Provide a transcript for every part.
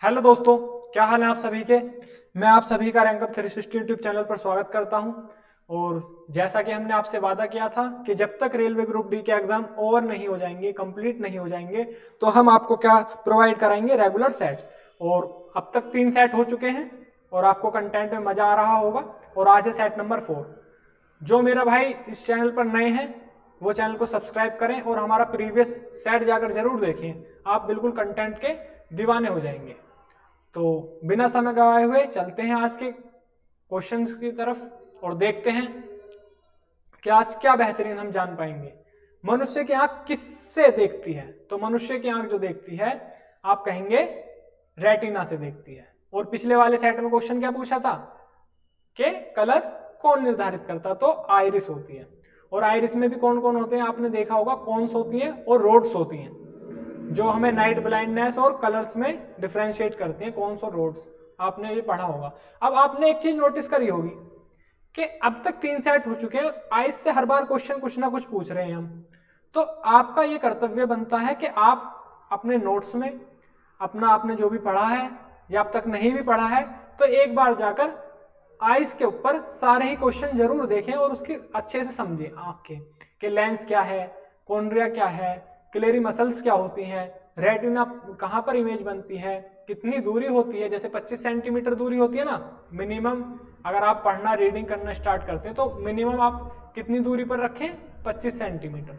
Hello दोस्तों, क्या हाल है आप सभी के। मैं आप सभी का रैंक अप 360 यूट्यूब चैनल पर स्वागत करता हूं। और जैसा कि हमने आपसे वादा किया था कि जब तक रेलवे ग्रुप डी के एग्जाम ओवर नहीं हो जाएंगे, कंप्लीट नहीं हो जाएंगे, तो हम आपको क्या प्रोवाइड कराएंगे, रेगुलर सेट्स। और अब तक 3 सेट हो चुके हैं और आपको कंटेंट में मजा आ रहा होगा। और आज है सेट नंबर 4। जो मेरा भाई इस चैनल पर नए हैं वो चैनल को सब्सक्राइब करें और हमारा प्रीवियस सेट जाकर जरूर देखें। आप बिल्कुल कंटेंट के दीवाने हो जाएंगे। तो बिना समय गवाए हुए चलते हैं आज के क्वेश्चंस की तरफ और देखते हैं कि आज क्या बेहतरीन हम जान पाएंगे। मनुष्य की आंख किससे देखती है? तो मनुष्य की आंख जो देखती है, आप कहेंगे रेटिना से देखती है। और पिछले वाले सेट में क्वेश्चन क्या पूछा था कि कलर कौन निर्धारित करता? तो आइरिस होती है। और आइरिस में भी कौन कौन होते हैं आपने देखा होगा, कॉन्स होती हैं और रोड्स होती हैं, जो हमें नाइट ब्लाइंडनेस और कलर्स में डिफरेंशिएट करते हैं, कौन सा रोड्स। आपने ये पढ़ा होगा। अब आपने एक चीज नोटिस करी होगी कि अब तक 3 सेट हो चुके हैं, आइस से हर बार क्वेश्चन कुछ ना कुछ पूछ रहे हैं हम। तो आपका ये कर्तव्य बनता है कि आप अपने नोट्स में अपना आपने जो भी पढ़ा है या अब तक नहीं भी पढ़ा है, तो एक बार जाकर आइस के ऊपर सारे ही क्वेश्चन जरूर देखें और उसके अच्छे से समझें आंख के कि लेंस क्या है, कॉर्निया क्या है, क्लेरी मसल्स क्या होती हैं, रेटिना कहाँ पर इमेज बनती है, कितनी दूरी होती है। जैसे 25 सेंटीमीटर दूरी होती है ना मिनिमम। अगर आप पढ़ना रीडिंग करना स्टार्ट करते हैं तो मिनिमम आप कितनी दूरी पर रखें? 25 सेंटीमीटर,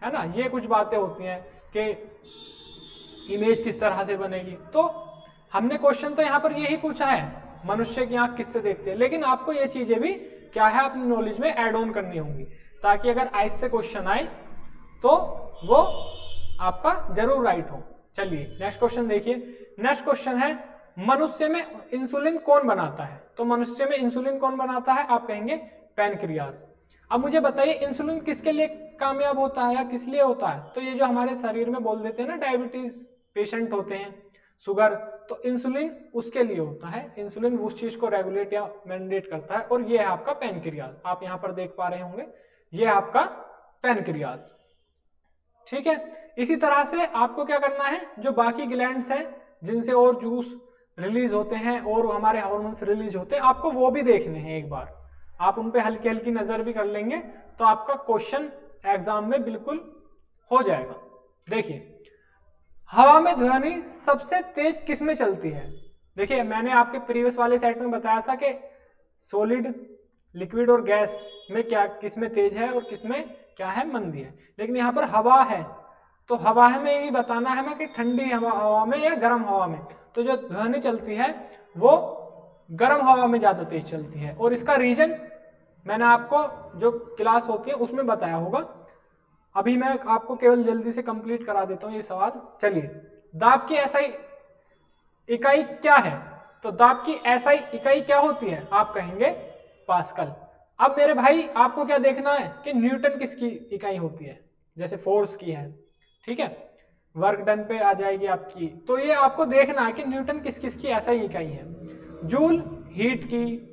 है ना। ये कुछ बातें होती हैं कि इमेज किस तरह से बनेगी। तो हमने क्वेश्चन तो यहाँ पर यही पूछा है, मनुष्य की आंख किससे देखती है, लेकिन आपको ये चीजें भी क्या है अपनी नॉलेज में ऐड ऑन करनी होंगी, ताकि अगर आइस से क्वेश्चन आए तो वो आपका जरूर राइट हो। चलिए नेक्स्ट क्वेश्चन देखिए। नेक्स्ट क्वेश्चन है, मनुष्य में इंसुलिन कौन बनाता है? तो मनुष्य में इंसुलिन कौन बनाता है? आप कहेंगे पैनक्रियाज। अब मुझे बताइए इंसुलिन किसके लिए कामयाब होता है या किस लिए होता है? तो ये जो हमारे शरीर में बोल देते हैं ना, डायबिटीज पेशेंट होते हैं, शुगर, तो इंसुलिन उसके लिए होता है। इंसुलिन उस चीज को रेगुलेट या मैंडेट करता है। और ये है आपका पैनक्रियाज, आप यहाँ पर देख पा रहे होंगे, ये है आपका पैनक्रियाज। ठीक है। इसी तरह से आपको क्या करना है, जो बाकी ग्लैंड्स हैं जिनसे और जूस रिलीज होते हैं और हमारे हार्मोन्स रिलीज होते हैं, आपको वो भी देखने हैं। एक बार आप उन पे हल्की हल्की नजर भी कर लेंगे तो आपका क्वेश्चन एग्जाम में बिल्कुल हो जाएगा। देखिए, हवा में ध्वनि सबसे तेज किस में चलती है? देखिए, मैंने आपके प्रीवियस वाले सेट में बताया था कि सॉलिड, लिक्विड और गैस में क्या किस में तेज है और किस में क्या है, मंदी है। लेकिन यहाँ पर हवा है, तो हवा में यही बताना है हमें कि ठंडी हवा में या गर्म हवा में। तो जो ध्वनि चलती है वो गर्म हवा में ज्यादा तेज चलती है। और इसका रीजन मैंने आपको जो क्लास होती है उसमें बताया होगा। अभी मैं आपको केवल जल्दी से कंप्लीट करा देता हूँ ये सवाल। चलिए, दाब की एसआई इकाई क्या है? तो दाब की एसआई इकाई क्या होती है? आप कहेंगे पास्कल। अब मेरे भाई आपको क्या देखना है कि न्यूटन किसकी इकाई होती है? जैसे फोर्स की है, ठीक है, वर्क डन पे आ जाएगी आपकी। तो ये आपको देखना है कि न्यूटन किस किस की एसआई इकाई है। जूल हीट की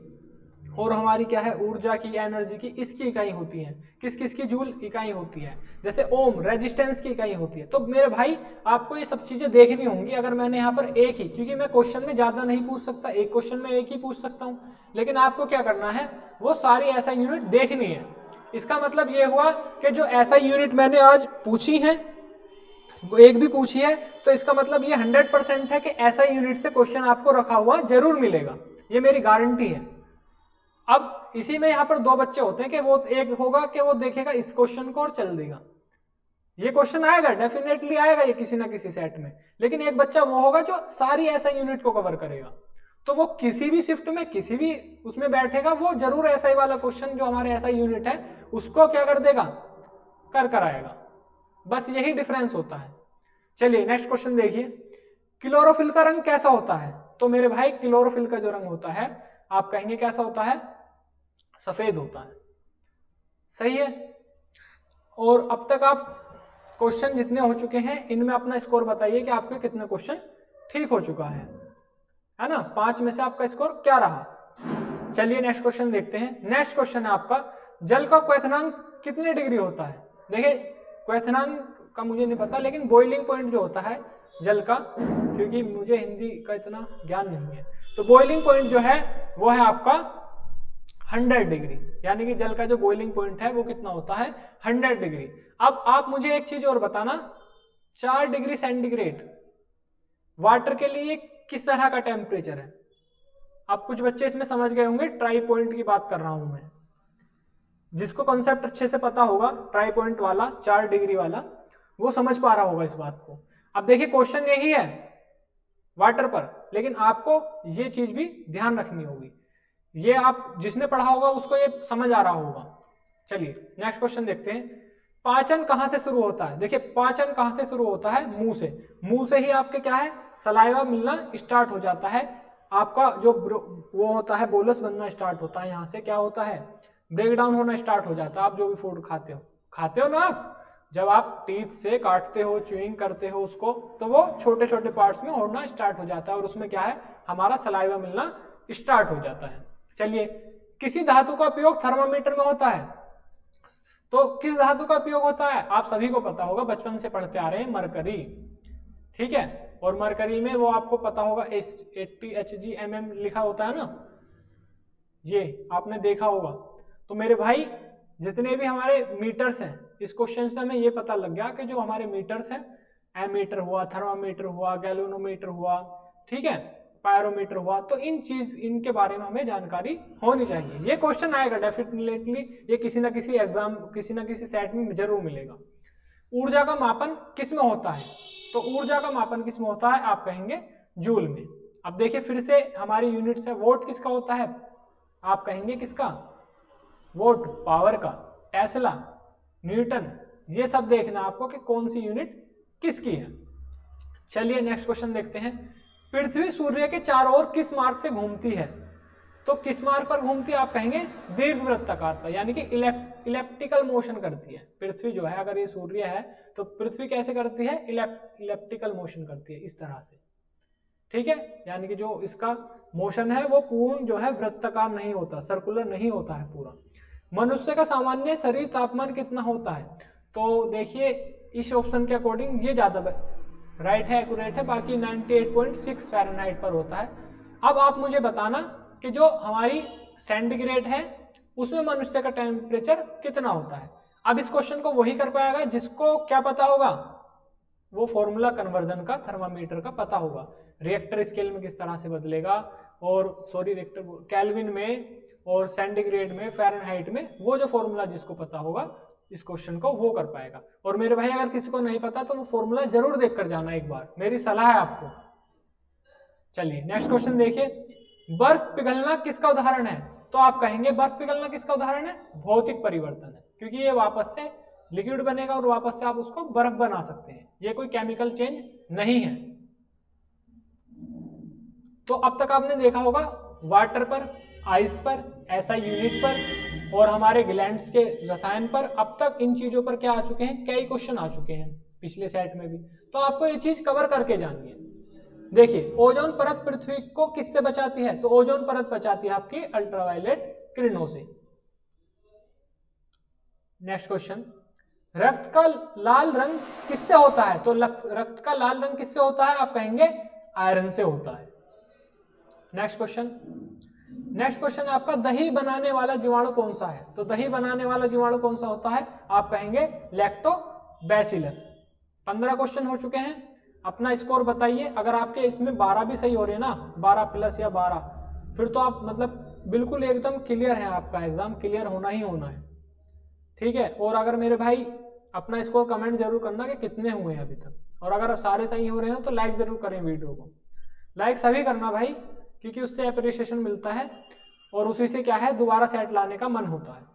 और हमारी क्या है, ऊर्जा की, एनर्जी की, इसकी इकाई होती है। किस किस की जूल इकाई होती है? जैसे ओम रेजिस्टेंस की इकाई होती है। तो मेरे भाई आपको ये सब चीजें देखनी होंगी। अगर मैंने यहाँ पर एक ही, क्योंकि मैं क्वेश्चन में ज्यादा नहीं पूछ सकता, एक क्वेश्चन में एक ही पूछ सकता हूँ, लेकिन आपको क्या करना है, वो सारी ऐसा यूनिट देखनी है। इसका मतलब ये हुआ कि जो ऐसा यूनिट मैंने आज पूछी है, वो एक भी पूछी है, तो इसका मतलब ये 100% है कि ऐसा यूनिट से क्वेश्चन आपको रखा हुआ जरूर मिलेगा। ये मेरी गारंटी है। अब इसी में यहाँ पर 2 बच्चे होते हैं कि वो एक होगा कि वो देखेगा इस क्वेश्चन को और चल देगा। ये क्वेश्चन आएगा, डेफिनेटली आएगा ये किसी ना किसी सेट में। लेकिन एक बच्चा वो होगा जो सारी ऐसा यूनिट को कवर करेगा। तो वो किसी भी शिफ्ट में किसी भी उसमें बैठेगा, वो जरूर ऐसा ही वाला क्वेश्चन जो हमारे ऐसा यूनिट है उसको क्या कर देगा, कर आएगा। बस यही डिफरेंस होता है। चलिए नेक्स्ट क्वेश्चन देखिए। क्लोरोफिल का रंग कैसा होता है? तो मेरे भाई क्लोरोफिल का जो रंग होता है, आप कहेंगे कैसा होता है? सफेद होता है। सही है। और अब तक आप क्वेश्चन जितने हो चुके हैं इनमें अपना स्कोर बताइए कि आपके कितने क्वेश्चन ठीक हो चुका है ना। 5 में से आपका स्कोर क्या रहा? चलिए नेक्स्ट क्वेश्चन देखते हैं। नेक्स्ट क्वेश्चन है आपका, जल का क्वथनांक कितने डिग्री होता है? देखिए, क्वथनांक का मुझे नहीं पता, लेकिन बॉइलिंग पॉइंट जो होता है जल का, क्योंकि मुझे हिंदी का इतना ज्ञान नहीं है। तो बॉइलिंग पॉइंट जो है वो है आपका 100 डिग्री, यानी कि जल का जो बॉइलिंग पॉइंट है वो कितना होता है 100 डिग्री। अब आप मुझे एक चीज और बताना, 4 डिग्री सेंटीग्रेड वाटर के लिए किस तरह का टेम्परेचर है? अब कुछ बच्चे इसमें समझ गए होंगे, ट्राई पॉइंट की बात कर रहा हूं मैं। जिसको कॉन्सेप्ट अच्छे से पता होगा ट्राई पॉइंट वाला 4 डिग्री वाला, वो समझ पा रहा होगा इस बात को। अब देखिए क्वेश्चन यही है वाटर पर, लेकिन आपको ये चीज भी ध्यान रखनी होगी। ये आप जिसने पढ़ा होगा उसको ये समझ आ रहा होगा। चलिए नेक्स्ट क्वेश्चन देखते हैं। पाचन कहां से शुरू होता है? देखिए पाचन कहां से शुरू होता है? मुंह से। मुंह से ही आपके क्या है, सलाइवा मिलना स्टार्ट हो जाता है। आपका जो वो होता है बोलस बनना स्टार्ट होता है, यहाँ से क्या होता है, ब्रेक डाउन होना स्टार्ट हो जाता है। आप जो भी फूड खाते हो ना, आप जब आप टीथ से काटते हो, च्यूइंग करते हो उसको, तो वो छोटे छोटे पार्ट्स में होना स्टार्ट हो जाता है और उसमें क्या है, हमारा सलाइवा मिलना स्टार्ट हो जाता है। चलिए, किसी धातु का उपयोग थर्मामीटर में होता है, तो किस धातु का उपयोग होता है? आप सभी को पता होगा, बचपन से पढ़ते आ रहे हैं, मरकरी। ठीक है, और मरकरी में वो आपको पता होगा 80 Hg लिखा होता है ना, ये आपने देखा होगा। तो मेरे भाई जितने भी हमारे मीटर्स हैं, इस क्वेश्चन से हमें ये पता लग गया कि जो हमारे मीटर्स हैं, एमीटर हुआ, थर्मामीटर हुआ, गैल्वेनोमीटर हुआ, ठीक है, पायरोमीटर हुआ, तो इनके बारे में हमें जानकारी होनी चाहिए। ये क्वेश्चन आएगा डेफिनेटली, ये किसी ना किसी एग्जाम, किसी ना किसी सेट में जरूर मिलेगा। ऊर्जा का मापन किस में होता है? तो ऊर्जा का मापन किस में होता है? आप कहेंगे जूल में। अब देखिए फिर से हमारी यूनिट्स है, वोट किसका होता है? आप कहेंगे किसका? वोट पावर का। टेस्ला, न्यूटन, ये सब देखना आपको कि कौन सी यूनिट किसकी है। चलिए नेक्स्ट क्वेश्चन देखते हैं। पृथ्वी सूर्य के चारों ओर किस मार्ग से घूमती है? तो किस मार्ग पर घूमती है? आप कहेंगे दीर्घवृत्ताकार पर, यानी कि इलेप्टिकल मोशन करती है पृथ्वी जो है। अगर ये सूर्य है तो पृथ्वी कैसे करती है? इलेप्टिकल मोशन करती है, इस तरह से। ठीक है, यानी कि जो इसका मोशन है वो पूर्ण जो है वृत्ताकार नहीं होता, सर्कुलर नहीं होता है पूरा। मनुष्य का सामान्य शरीर तापमान कितना होता है? तो देखिए इस ऑप्शन के अकॉर्डिंग ये ज्यादा राइट है, एक्यूरेट है, बाकी 98.6 फ़ारेनहाइट पर होता है। अब आप मुझे बताना कि जो हमारी सेंटीग्रेड है उसमें मनुष्य का टेम्परेचर कितना होता है। अब इस क्वेश्चन को वही कर पाएगा जिसको क्या पता होगा, वो फॉर्मूला कन्वर्जन का, थर्मामीटर का पता होगा, रिएक्टर स्केल में किस तरह से बदलेगा, और सॉरी रिएक्टर केल्विन में और सेंटीग्रेड में, फ़ारेनहाइट में, वो जो फॉर्मूला जिसको पता होगा इस क्वेश्चन को वो कर पाएगा। और मेरे भाई अगर किसी को नहीं पता तो वो फॉर्मूला जरूर देख कर जाना एक बार, मेरी सलाह है आपको। चलिए नेक्स्ट क्वेश्चन देखिए। बर्फ पिघलना किसका उदाहरण है? तो आप कहेंगे बर्फ पिघलना किसका उदाहरण है? भौतिक परिवर्तन है, क्योंकि ये वापस से लिक्विड बनेगा और वापस से आप उसको बर्फ बना सकते हैं, ये कोई केमिकल चेंज नहीं है। तो अब तक आपने देखा होगा वाटर पर, आइस पर, एसआई यूनिट पर और हमारे ग्लैंड्स के रसायन पर। अब तक इन चीजों पर क्या आ चुके हैं, कई क्वेश्चन आ चुके हैं पिछले सेट में भी, तो आपको ये चीज कवर करके जानी है। देखिए ओजोन परत पृथ्वी को किससे बचाती है? तो ओजोन परत बचाती है आपकी अल्ट्रावायलेट किरणों से। नेक्स्ट क्वेश्चन, रक्त का लाल रंग किससे होता है? तो रक्त का लाल रंग किससे होता है? आप कहेंगे आयरन से होता है। नेक्स्ट क्वेश्चन आपका, दही बनाने वाला जीवाणु कौन सा है? तो दही बनाने वाला जीवाणु कौन सा होता है? आप कहेंगे लैक्टोबैसिलस। 15 क्वेश्चन हो चुके हैं, अपना स्कोर बताइए। अगर आपके इसमें 12 भी सही हो रहे हैं ना, 12 प्लस या 12, फिर तो आप मतलब बिल्कुल एकदम क्लियर है, आपका एग्जाम क्लियर होना ही होना है। ठीक है, और अगर मेरे भाई अपना स्कोर कमेंट जरूर करना कि कितने हुए हैं अभी तक, और अगर सारे सही हो रहे हैं तो लाइक जरूर करें वीडियो को। लाइक सभी करना भाई, क्योंकि उससे अप्रिसिएशन मिलता है और उसी से क्या है, दोबारा सेट लाने का मन होता है।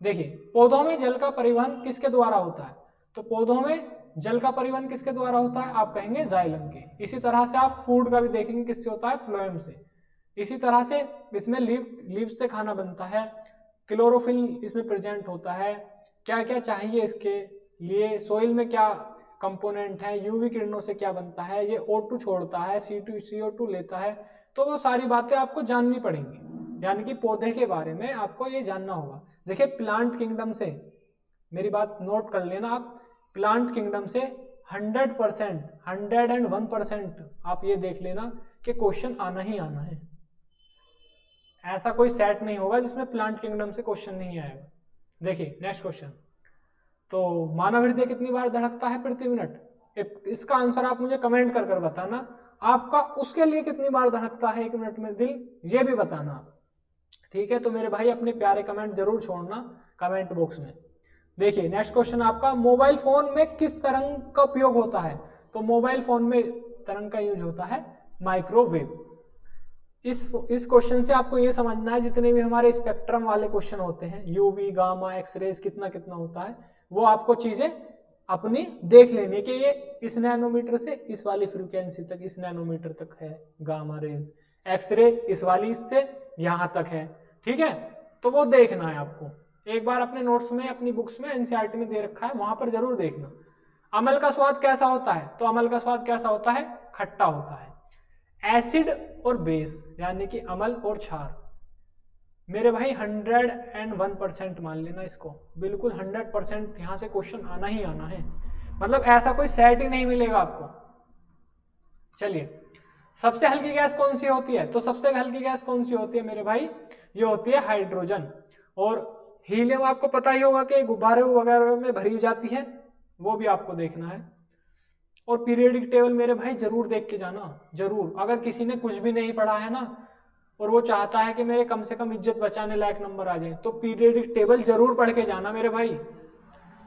देखिए पौधों में जल का परिवहन किसके द्वारा होता है? तो पौधों में जल का परिवहन किसके द्वारा होता है? आप कहेंगे जाइलम के। इसी तरह से आप फूड का भी देखेंगे किससे होता है? फ्लोएम से। इसी तरह से इसमें लीव से खाना बनता है, क्लोरोफिल इसमें प्रेजेंट होता है, क्या क्या चाहिए इसके लिए, सोइल में क्या कंपोनेंट है, यूवी किरणों से क्या बनता है, ये O2 छोड़ता है, CO2 लेता है। तो वो सारी बातें आपको जाननी पड़ेंगी, यानी कि पौधे के बारे में आपको ये जानना होगा। देखिए प्लांट किंगडम से, मेरी बात नोट कर लेना आप, प्लांट किंगडम से 100%, 101% आप ये देख लेना कि क्वेश्चन आना ही आना है। ऐसा कोई सेट नहीं होगा जिसमें प्लांट किंगडम से क्वेश्चन नहीं आएगा। देखिए नेक्स्ट क्वेश्चन, तो मानव हृदय कितनी बार धड़कता है प्रति मिनट? इसका आंसर आप मुझे कमेंट कर बताना, आपका उसके लिए कितनी बार धड़कता है 1 मिनट में दिल, ये भी बताना आप। ठीक है, तो मेरे भाई अपने प्यारे कमेंट जरूर छोड़ना कमेंट बॉक्स में। देखिए नेक्स्ट क्वेश्चन आपका, मोबाइल फोन में किस तरंग का उपयोग होता है? तो मोबाइल फोन में तरंग का यूज होता है माइक्रोवेव। इस क्वेश्चन से आपको ये समझना है जितने भी हमारे स्पेक्ट्रम वाले क्वेश्चन होते हैं, यूवी, गामा, एक्सरेज कितना कितना होता है, वो आपको चीजें अपनी देख लेनी कि ये इस नैनोमीटर से इस वाली फ्रीक्वेंसी तक, इस नैनोमीटर तक है गामा रेज, एक्सरे इस वाली इससे यहां तक है। ठीक है, तो वो देखना है आपको। एक बार अपने नोट्स में, अपनी बुक्स में, एनसीईआरटी में दे रखा है, वहां पर जरूर देखना। अम्ल का स्वाद कैसा होता है? तो अम्ल का स्वाद कैसा होता है? खट्टा होता है। एसिड और बेस यानी कि अम्ल और क्षार, मेरे भाई 101% मान लेना इसको, बिल्कुल 100% यहां से क्वेश्चन आना ही आना है, मतलब ऐसा कोई सेट ही नहीं मिलेगा आपको। चलिए, सबसे हल्की गैस कौन सी होती है? तो सबसे हल्की गैस कौन सी होती है मेरे भाई? ये होती है हाइड्रोजन। और हीलियम आपको पता ही होगा कि गुब्बारे वगैरह में भरी जाती है, वो भी आपको देखना है। और पीरियोडिक टेबल मेरे भाई जरूर देख के जाना, जरूर। अगर किसी ने कुछ भी नहीं पढ़ा है ना और वो चाहता है कि मेरे कम से कम इज्जत बचाने लायक नंबर आ जाए, तो पीरियोडिक टेबल जरूर पढ़ के जाना मेरे भाई।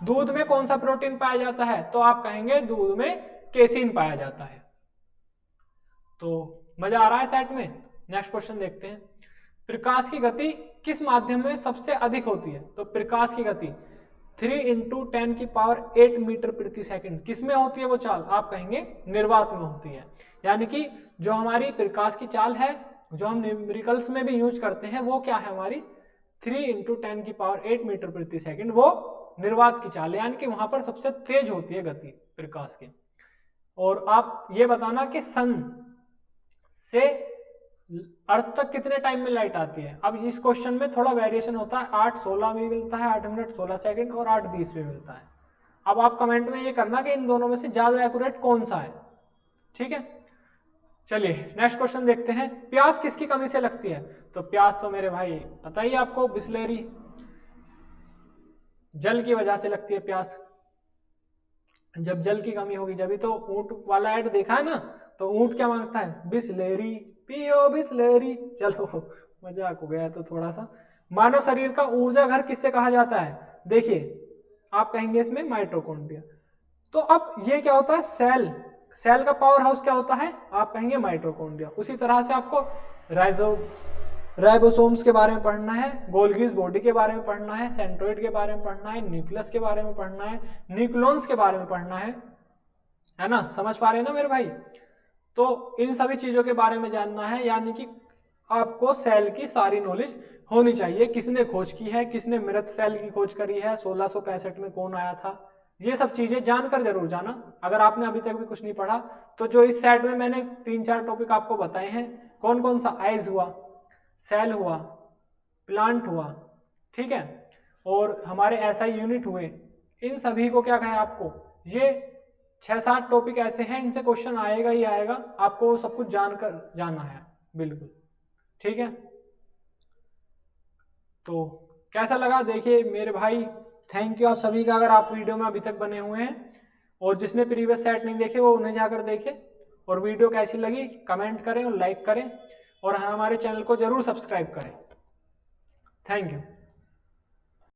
दूध में कौन सा प्रोटीन पाया जाता है? तो आप कहेंगे दूध में केसिन पाया जाता है। तो मजा आ रहा है सेट में? नेक्स्ट क्वेश्चन देखते हैं, प्रकाश की गति किस माध्यम में सबसे अधिक होती है? तो प्रकाश की गति 3 × 10⁸ मीटर प्रति सेकंड किस में होती है वो चाल? आप कहेंगे निर्वात में होती है। यानी कि जो हमारी प्रकाश की चाल है, जो हम न्यूमेरिकल्स में भी यूज करते हैं, वो क्या है हमारी? 3 × 10⁸ मीटर प्रति सेकंड, वो निर्वात की चाल है, यानी कि वहां पर सबसे तेज होती है गति प्रकाश की। और आप ये बताना कि सन से अर्थ तक कितने टाइम में लाइट आती है? अब इस क्वेश्चन में थोड़ा वेरिएशन होता है, 8:16 में मिलता है, 8 मिनट 16 सेकंड, और 8:20 में मिलता है। अब आप कमेंट में ये करना कि इन दोनों में से ज्यादा एक्यूरेट कौन सा है। ठीक है, चलिए नेक्स्ट क्वेश्चन देखते हैं, प्यास किसकी कमी से लगती है? तो प्यास तो मेरे भाई पता ही आपको, बिस्लेरी, जल की वजह से लगती है प्यास। जब जल की कमी होगी, जब भी तो ऊंट वाला ऐड देखा है ना, तो ऊंट क्या मांगता है? बिस्लेरी पियो बिस्लेरी। चलो मजाक हो गया तो थोड़ा सा। मानव शरीर का ऊर्जा घर किससे कहा जाता है? देखिए आप कहेंगे इसमें माइटोकॉन्ड्रिया। तो अब ये क्या होता है? सेल, सेल का पावर हाउस क्या होता है? आप कहेंगे माइटोकॉन्ड्रिया। उसी तरह से आपको राइबोसोम्स के बारे में पढ़ना है, गोल्गीज बॉडी के बारे में पढ़ना है, सेंट्रोइड के बारे में पढ़ना है, न्यूक्लियस के बारे में पढ़ना है, न्यूक्लियॉन्स के बारे में पढ़ना है ना? समझ पा रहे हैं ना मेरे भाई? तो इन सभी चीजों के बारे में जानना है, यानी कि आपको सेल की सारी नॉलेज होनी चाहिए। किसने खोज की है, किसने मृत सेल की खोज करी है, 1665 में कौन आया था, ये सब चीजें जानकर जरूर जाना। अगर आपने अभी तक भी कुछ नहीं पढ़ा, तो जो इस सेट में मैंने 3-4 टॉपिक आपको बताए हैं, कौन कौन सा? आइज हुआ, सेल हुआ, प्लांट हुआ, ठीक है, और हमारे एसआई यूनिट हुए, इन सभी को क्या कहें आपको? ये 6-7 टॉपिक ऐसे हैं, इनसे क्वेश्चन आएगा ही आएगा, आपको वो सब कुछ जानकर जाना है बिल्कुल। ठीक है, तो कैसा लगा? देखिए मेरे भाई, थैंक यू आप सभी का, अगर आप वीडियो में अभी तक बने हुए हैं, और जिसने प्रीवियस सेट नहीं देखे वो उन्हें जाकर देखे। और वीडियो कैसी लगी कमेंट करें और लाइक करें, और हमारे चैनल को जरूर सब्सक्राइब करें। Thank you.